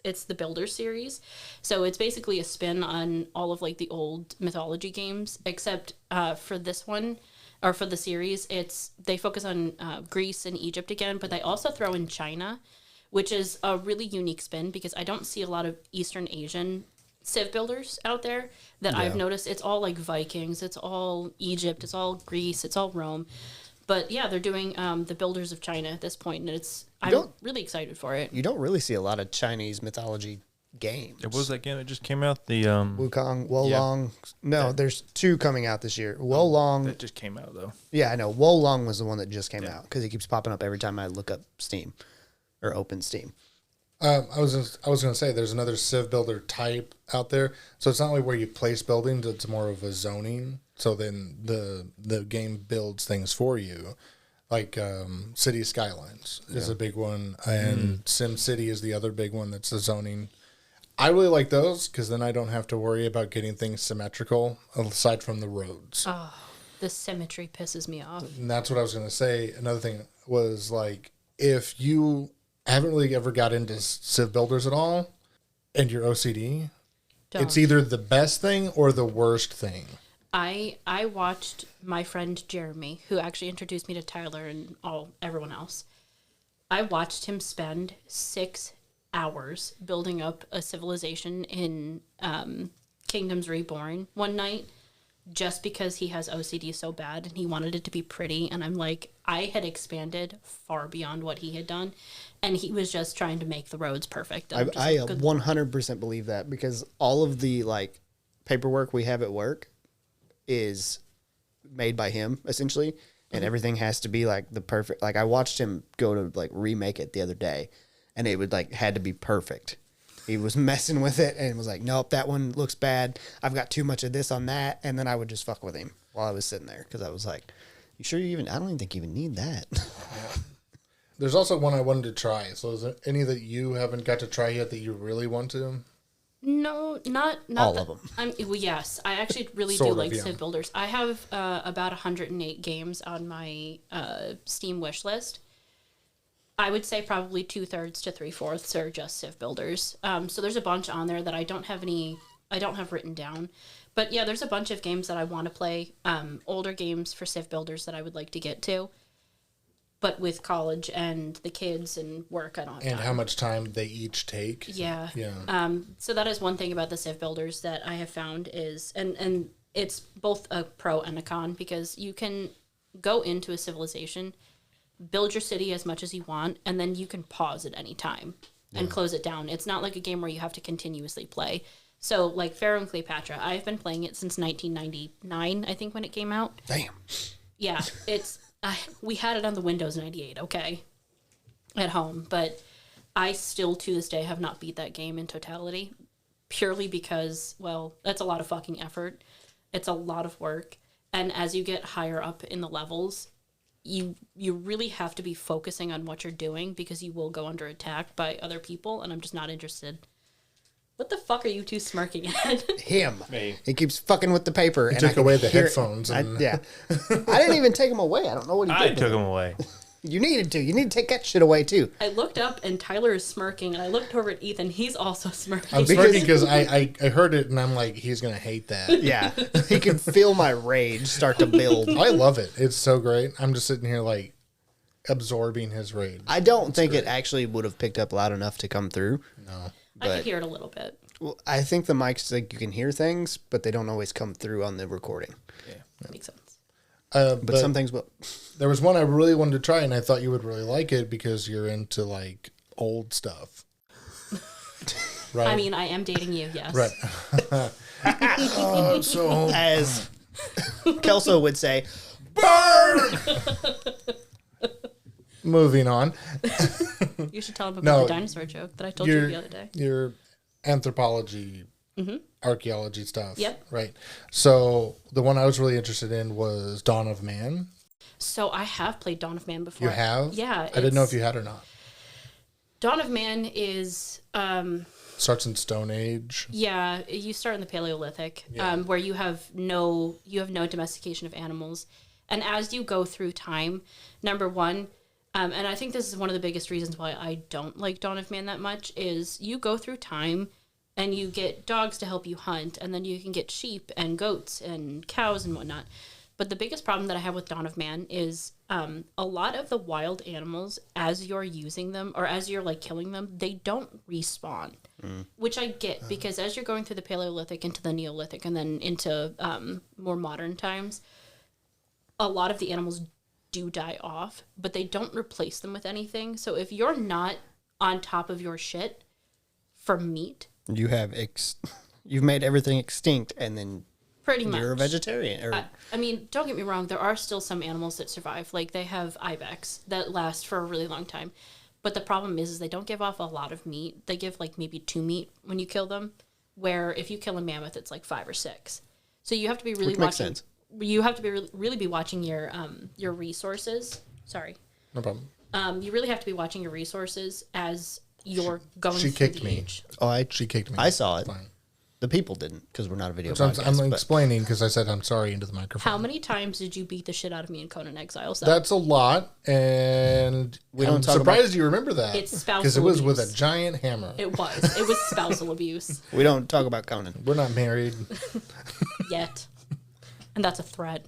It's the Builder series. So it's basically a spin on all of like the old mythology games, except for this one, or for the series, they focus on Greece and Egypt again, but they also throw in China, which is a really unique spin because I don't see a lot of Eastern Asian Civ builders out there that I've noticed. It's all like Vikings, it's all Egypt, it's all Greece, it's all Rome. But yeah, they're doing the Builders of China at this point, and I'm really excited for it. You don't really see a lot of Chinese mythology games. What was that game that just came out? The Wukong, Wolong. No, there's 2 coming out this year. Wolong. that just came out though. Yeah, I know. Wolong was the one that just came out because it keeps popping up every time I look up Steam or open Steam. I was going to say there's another Civ builder type out there. So it's not like where you place buildings; it's more of a zoning. So then the game builds things for you, like City Skylines is a big one, and Sim City is the other big one. That's the zoning. I really like those because then I don't have to worry about getting things symmetrical aside from the roads. The symmetry pisses me off. And that's what I was going to say. Another thing was like if you haven't really ever got into Civ builders at all and you're OCD, it's either the best thing or the worst thing. I watched my friend Jeremy, who actually introduced me to Tyler and everyone else. I watched him spend 6 hours building up a civilization in Kingdoms Reborn one night, just because he has OCD so bad and he wanted it to be pretty. And I'm like, I had expanded far beyond what he had done, and he was just trying to make the roads perfect. I Like, good 100% believe that, because all of the like paperwork we have at work is made by him essentially, and everything has to be like the perfect. Like I watched him go to like remake it the other day, and it would like had to be perfect. He was messing with it and was like, nope, that one looks bad. I've got too much of this on that. And then I would just fuck with him while I was sitting there, because I was like, you sure you even, I don't even think you even need that. There's also one I wanted to try. So is there any that you haven't got to try yet that you really want to? No, not All of them. Well, yes, I actually really Sort do of, like yeah. Civ Builders. I have about 108 games on my Steam wish list. I would say probably 2/3 to 3/4 are just Civ Builders. So there's a bunch on there that I don't have written down. But yeah, there's a bunch of games that I want to play. Older games for Civ Builders that I would like to get to. But with college and the kids and work, I don't have And time. how much time they each take? Yeah. Yeah. So that is one thing about the Civ Builders that I have found is, and it's both a pro and a con, because you can go into a civilization, build your city as much as you want, and then you can pause at any time and close it down. It's not like a game where you have to continuously play. So like Pharaoh and Cleopatra, I've been playing it since 1999, I think, when it came out. Damn. Yeah, we had it on the Windows 98, okay, at home, but I still to this day have not beat that game in totality, purely because, well, that's a lot of fucking effort. It's a lot of work, and as you get higher up in the levels, you really have to be focusing on what you're doing, because you will go under attack by other people, and I'm just not interested. What the fuck are you two smirking at? Him. Me. He keeps fucking with the paper. He and I took can away the hear it. headphones. And Yeah. I didn't even take them away. I don't know what he I did. took them away. You needed to. You need to take that shit away too. I looked up and Tyler is smirking, and I looked over at Ethan. He's also smirking. I'm smirking because I heard it and I'm like, he's going to hate that. Yeah. He can feel my rage start to build. I love it. It's so great. I'm just sitting here like absorbing his rage. I don't think it actually would have picked up loud enough to come through. No. I could but- hear it a little bit. Well, I think the mics, like, you can hear things, but they don't always come through on the recording. Makes sense. But some things will. There was one I really wanted to try, and I thought you would really like it because you're into like old stuff. Right. I mean, I am dating you, yes. right. Oh, so As Kelso would say, moving on. You should tell him about No, the dinosaur joke that I told you the other day. Your anthropology, archaeology stuff. Yep. Right. So the one I was really interested in was Dawn of Man. So I have played Dawn of Man before. You have? Yeah. I didn't know if you had or not. Dawn of Man is, Starts in Stone Age. yeah, you start in the Paleolithic, Yeah. where you have no domestication of animals. And as you go through time, number one, and I think this is one of the biggest reasons why I don't like Dawn of Man that much, is you go through time and you get dogs to help you hunt, and then you can get sheep and goats and cows and whatnot. But the biggest problem that I have with Dawn of Man is a lot of the wild animals, as you're using them or as you're like killing them, they don't respawn, which I get, because as you're going through the Paleolithic into the Neolithic and then into more modern times, a lot of the animals do die off, but they don't replace them with anything. So if you're not on top of your shit for meat, you have you've made everything extinct, and then pretty much you're a vegetarian. Or I mean, don't get me wrong, there are still some animals that survive. Like, they have ibex that last for a really long time. But the problem is they don't give off a lot of meat. They give, like, maybe 2 meat when you kill them, where if you kill a mammoth, it's like 5 or 6. So you have to be really Which makes watching. sense. You have to be really be watching your resources. Sorry. No problem. You really have to be watching your resources as you're going She through kicked the me. age. oh, She kicked me. I saw it. Fine. The people didn't, because we're not a video So podcast. I'm but explaining because I said I'm sorry into the microphone. How many times did you beat the shit out of me in Conan Exiles? though? That's a lot, and We don't I'm talk surprised you remember that. It's spousal because it was with a abuse. giant hammer. It was spousal abuse. we don't talk about Conan. We're not married. Yet. And that's a threat.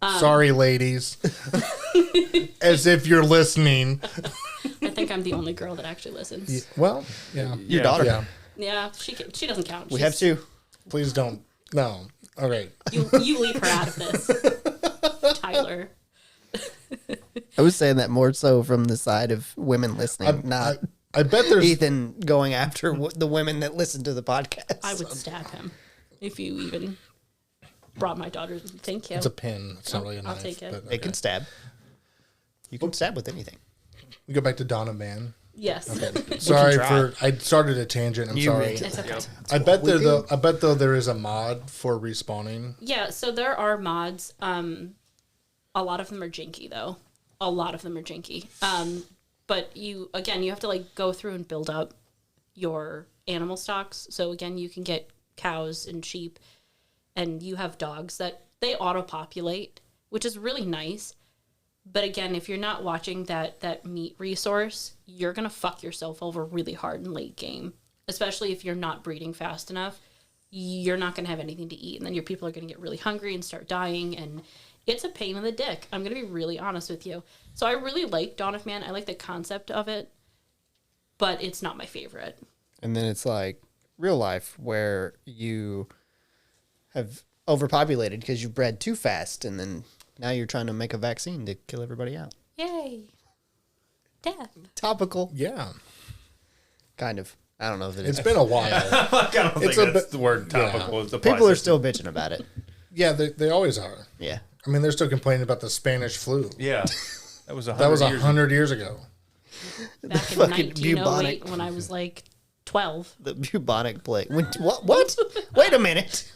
Oh, sorry, ladies. As if you're listening. I think I'm the only girl that actually listens. Well, yeah. Your daughter. Yeah. Yeah, she doesn't count. We have two. Please don't. No. All right. You leave her out of this, Tyler. I was saying that more so from the side of women listening, not I bet there's. Ethan going after the women that listen to the podcast. I would stab him if you even brought my daughter. Thank you. It's a pin. It's not really a knife. I'll take it. But, They can stab. You can stab with anything. We go back to Donna Man. Yes. Sorry try. I started a tangent. I'm sorry. It's okay. I bet though there is a mod for respawning. Yeah, so there are mods. A lot of them are janky though. A lot of them are janky. But you have to like go through and build up your animal stocks. So again, you can get cows and sheep, and you have dogs that they auto populate, which is really nice. But again, if you're not watching that meat resource, you're gonna fuck yourself over really hard in late game. Especially if you're not breeding fast enough, you're not gonna have anything to eat, and then your people are gonna get really hungry and start dying, and it's a pain in the dick. I'm gonna be really honest with you. So I really like Dawn of Man. I like the concept of it, but it's not my favorite. And then it's like real life where you have overpopulated because you bred too fast, and then now you're trying to make a vaccine to kill everybody out. Yay. Death. Topical. Yeah. Kind of. I don't know if it It's is. been a while. I don't think It's a that's bit- the word topical. Is applies People are to- still bitching about it. Yeah, they always are. Yeah. I mean, they're still complaining about the Spanish flu. Yeah. That was 100 That was years ago. 100 years ago. Back in fucking 1908 bubonic. when I was like 12. The bubonic plague. What? Wait a minute.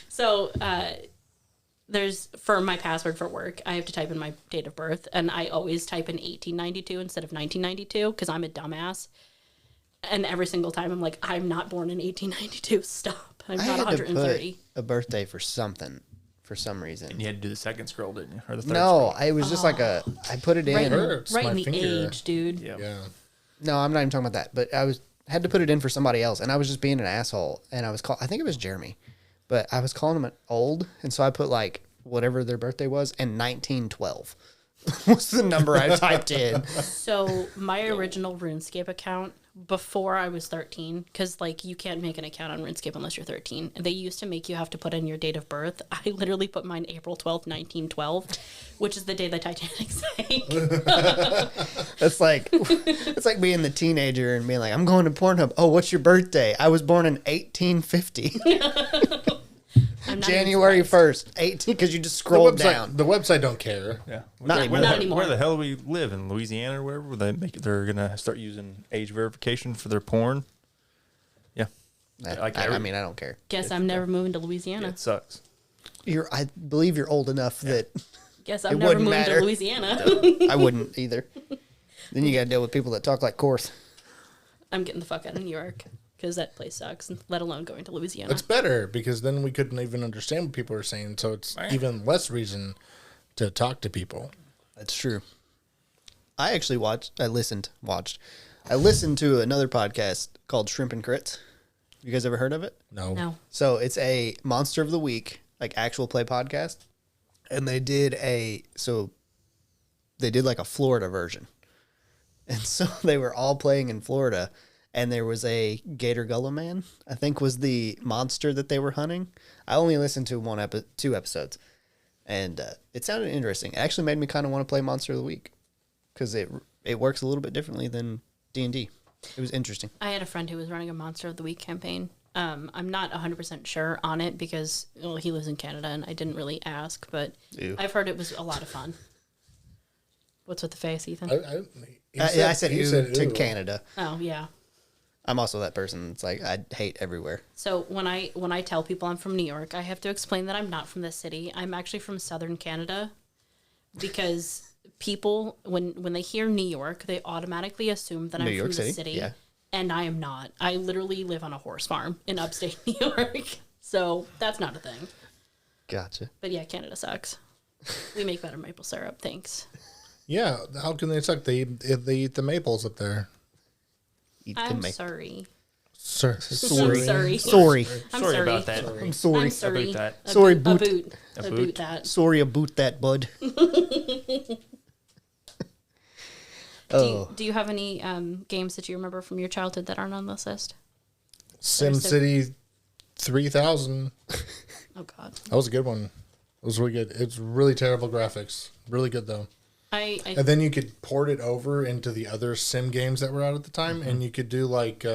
So there's, for my password for work, I have to type in my date of birth, and I always type in 1892 instead of 1992 because I'm a dumbass. And every single time I'm like, I'm not born in 1892. Stop. I'm I not had to 130. put a birthday for something for some reason. And you had to do the second scroll, didn't you? Or the third No, scroll? it was just like I put it in. Right, hurts right my in the finger. age, dude. Yeah. Yeah. No, I'm not even talking about that. But had to put it in for somebody else, and I was just being an asshole. And I think it was Jeremy, but I was calling him old, and so I put like whatever their birthday was, and 1912 was the number I typed in. So my original RuneScape account before I was 13, because like you can't make an account on RuneScape unless you're 13. They used to make you have to put in your date of birth. I literally put mine April 12th, 1912, which is the day the Titanic sank. It's like being the teenager and being like, I'm going to Pornhub. Oh, what's your birthday? I was born in 1850. I'm not January even surprised. 1st, 18, because you just scrolled down. The website don't care. Yeah. Not anymore. Not anymore. Where the hell do we live? In Louisiana or wherever? Where they're going to start using age verification for their porn? Yeah. I mean, I don't care. Guess I'm never moving to Louisiana. It sucks. I believe you're old enough that Guess it I'm never wouldn't moving matter. to Louisiana. I wouldn't either. Then you got to deal with people that talk like Korth. I'm getting the fuck out of New York because that place sucks, let alone going to Louisiana. It's better because then we couldn't even understand what people are saying. So it's even less reason to talk to people. That's true. I actually listened to another podcast called Shrimp and Crits. You guys ever heard of it? No. So it's a Monster of the Week, like actual play podcast. And they did like a Florida version. And so they were all playing in Florida. And there was a Gator Gullah Man, I think was the monster that they were hunting. I only listened to 2 episodes. And it sounded interesting. It actually made me kind of want to play Monster of the Week. Because it works a little bit differently than D&D. It was interesting. I had a friend who was running a Monster of the Week campaign. I'm not 100% sure on it because he lives in Canada and I didn't really ask, but Ew. I've heard it was a lot of fun. What's with the face, Ethan? I said he ew to ew. Canada. Oh, yeah. I'm also that person. It's like I hate everywhere. So when I tell people I'm from New York, I have to explain that I'm not from the city. I'm actually from southern Canada because people, when they hear New York, they automatically assume that I'm New York from the City? city. Yeah. And I am not. I literally live on a horse farm in upstate New York. So that's not a thing. Gotcha. But yeah, Canada sucks. We make better maple syrup. Thanks. Yeah. How can they suck? They eat the maples up there. Eat the I'm ma- sorry. Sir, Sorry. Sorry. I'm Sorry sorry. about that. I'm sorry. I'm sorry. About that. Sorry, A boot. boot. A A boot. boot that. Sorry about that, bud. Do you have any games that you remember from your childhood that aren't on this list? SimCity 3000. Oh God. That was a good one. It was really good. It's really terrible graphics. Really good though. I And then you could port it over into the other sim games that were out at the time, and you could do like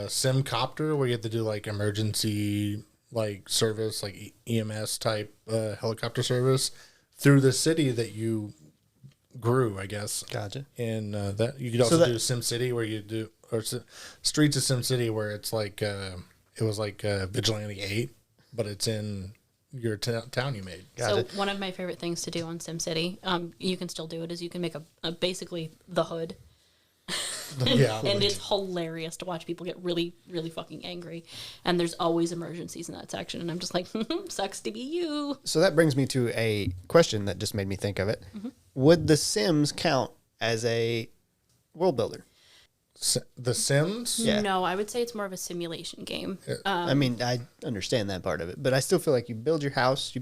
Sim Copter, where you have to do like emergency like service, like EMS type helicopter service through the city that you grew, I guess. Gotcha. And that you could also do Sim City, where you do Streets of Sim City, where it's like it was like Vigilante 8, but it's in your town you made. So one of my favorite things to do on SimCity, you can still do it, is you can make a basically the hood. Yeah. And it's hilarious to watch people get really, really fucking angry. And there's always emergencies in that section. And I'm just like, sucks to be you. So that brings me to a question that just made me think of it. Would The Sims count as a world builder? The Sims? Yeah. No, I would say it's more of a simulation game. I mean, I understand that part of it, but I still feel like you build your house.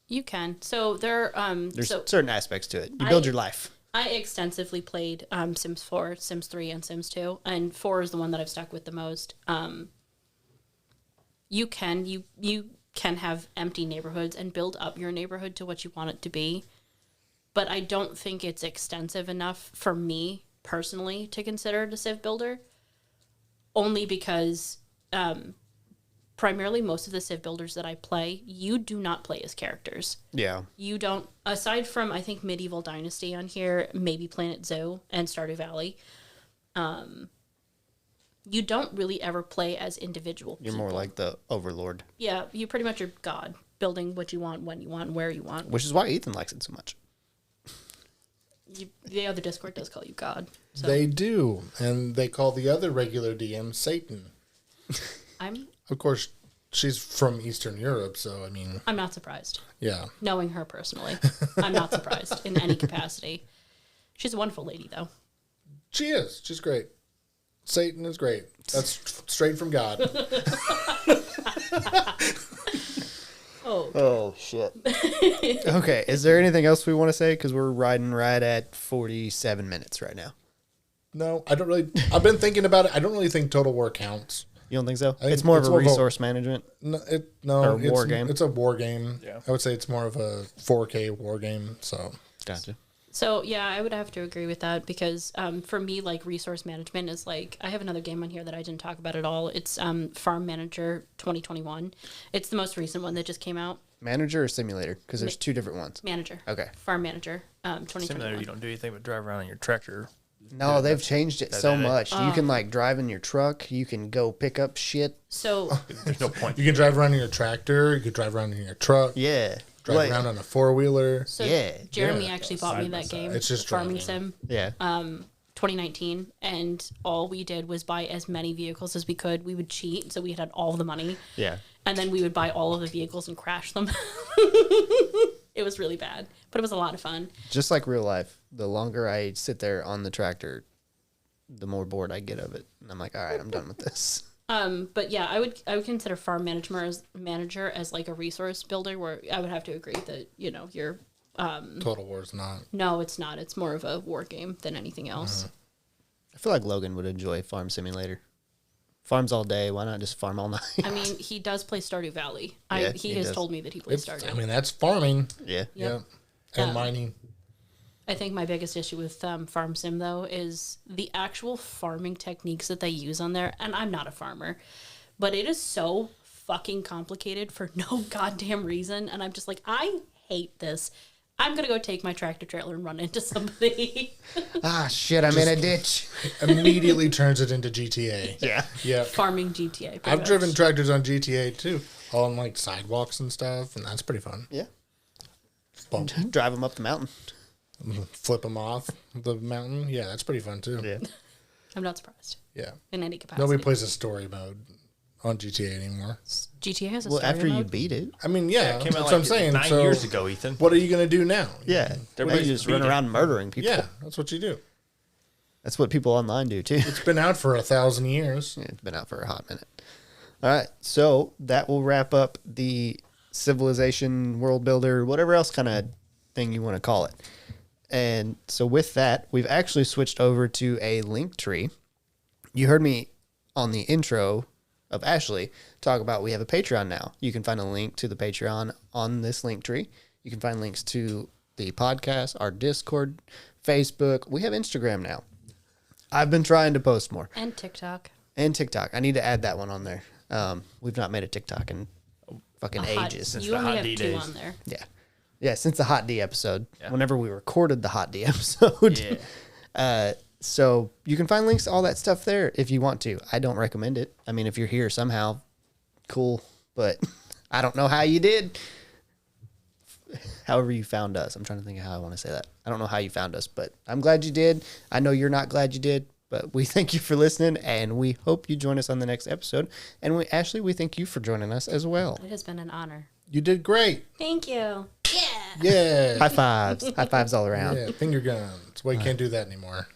You can. So there's Certain aspects to it. You build your life. I extensively played Sims 4, Sims 3, and Sims 2, and 4 is the one that I've stuck with the most. You can have empty neighborhoods and build up your neighborhood to what you want it to be, but I don't think it's extensive enough for me personally to consider it a civ builder, only because primarily most of the civ builders that I play, you do not play as characters. Yeah. You don't, aside from I think Medieval Dynasty on here, maybe Planet Zoo and Stardew Valley, you don't really ever play as individual You're people. more like the overlord, Yeah, you pretty much are God, building what you want, when you want, where you want. which is why Ethan likes it so much. The other Discord does call you God. So They do. And they call the other regular DM Satan. Of course, she's from Eastern Europe, so I mean, I'm not surprised. yeah. Knowing her personally, I'm not surprised in any capacity. She's a wonderful lady, though. She is. She's great. Satan is great. That's straight from God. Oh, shit. Okay, is there anything else we want to say? Because we're riding right at 47 minutes right now. No, I don't really. I've been thinking about it. I don't really think Total War counts. You don't think so? think It's more it's of a more of a- resource management. No, Or it's war game. It's a war game. Yeah. I would say it's more of a 4K war game. So Gotcha. So yeah, I would have to agree with that because for me, like resource management is like I have another game on here that I didn't talk about at all. It's Farm Manager 2021. It's the most recent one that just came out. Manager or simulator? Because there's two different ones. Manager. Okay. Farm Manager 2021. Simulator, you don't do anything but drive around in your tractor. No, they've changed it so did it. much. You can like drive in your truck. You can go pick up shit. So There's no point. you can drive around in your tractor. You could drive around in your truck. Yeah. Drive Like- around on a 4-wheeler. so Yeah. Jeremy Yeah. actually bought me that game. It's just Farming driving. Sim Yeah. 2019, and all we did was buy as many vehicles as we could. We would cheat, so we had all the money. Yeah. And then we would buy all of the vehicles and crash them. It was really bad, but it was a lot of fun. Just like real life, the longer I sit there on the tractor, the more bored I get of it. And I'm like, all right, I'm done with this. But yeah, I would consider Farm Manager as like a resource builder, where I would have to agree that you're Total War is not. no, it's not. It's more of a war game than anything else. I feel like Logan would enjoy Farm Simulator. Farms all day. Why not just farm all night? I mean, he does play Stardew Valley. Yeah, He he has does. told me that he plays It's, Stardew. I mean, that's farming. Yeah. Yep. Yeah. And mining. I think my biggest issue with Farm Sim, though, is the actual farming techniques that they use on there. And I'm not a farmer, but it is so fucking complicated for no goddamn reason. And I'm just like, I hate this. I'm going to go take my tractor trailer and run into somebody. Ah, shit, I'm in a ditch. Immediately turns it into GTA. Yeah. Yeah. Farming GTA. pretty I've much. driven tractors on GTA too, all on like sidewalks and stuff, and that's pretty fun. Yeah. Bump, Drive them up the mountain. flip them off the mountain. Yeah, that's pretty fun too. Yeah. I'm not surprised Yeah. in any capacity. Nobody plays a story mode on GTA anymore. GTA has a Well, story after you mode. beat it. I mean, yeah, Came that's out what like I'm saying. 9 So years ago, Ethan. what are you going to do now? Yeah. Everybody Everybody's just run beat it. around murdering people. Yeah, that's what you do. That's what people online do too. It's been out for 1,000 years. Yeah, it's been out for a hot minute. All right, so that will wrap up the civilization, world builder, whatever else kind of thing you want to call it. And so with that, we've actually switched over to a link tree. You heard me on the intro of Ashley talk about we have a Patreon now. You can find a link to the Patreon on this link tree. You can find links to the podcast, our Discord, Facebook. We have Instagram now. I've been trying to post more. And TikTok. I need to add that one on there. We've not made a TikTok in fucking ages. You only have 2 on there. Yeah. Yeah, since the Hot D episode, whenever we recorded the Hot D episode. Yeah. So you can find links to all that stuff there if you want to. I don't recommend it. I mean, if you're here somehow, cool. But I don't know how you did. However you found us. I'm trying to think of how I want to say that. I don't know how you found us, but I'm glad you did. I know you're not glad you did, but we thank you for listening, and we hope you join us on the next episode. And Ashley, we thank you for joining us as well. It has been an honor. You did great. Thank you. Yeah. Yeah. High fives. High fives all around. Yeah, finger guns. Well, you can't do that anymore.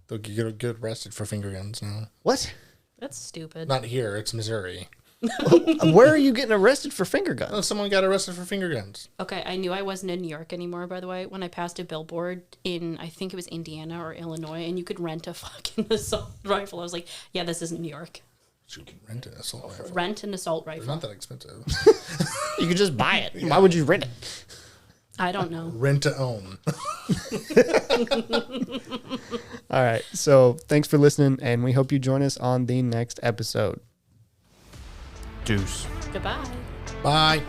They'll get arrested for finger guns now. What? That's stupid. Not here. It's Missouri. Where are you getting arrested for finger guns? Oh, someone got arrested for finger guns. Okay, I knew I wasn't in New York anymore, by the way, when I passed a billboard in, I think it was Indiana or Illinois, and you could rent a fucking assault rifle. I was like, yeah, this isn't New York. You can rent an assault rifle. Rent an assault It's rifle. not that expensive. You could just buy it. Why would you rent it? I don't know. Rent to own. All right. So thanks for listening, and we hope you join us on the next episode. Deuce. Goodbye. Bye.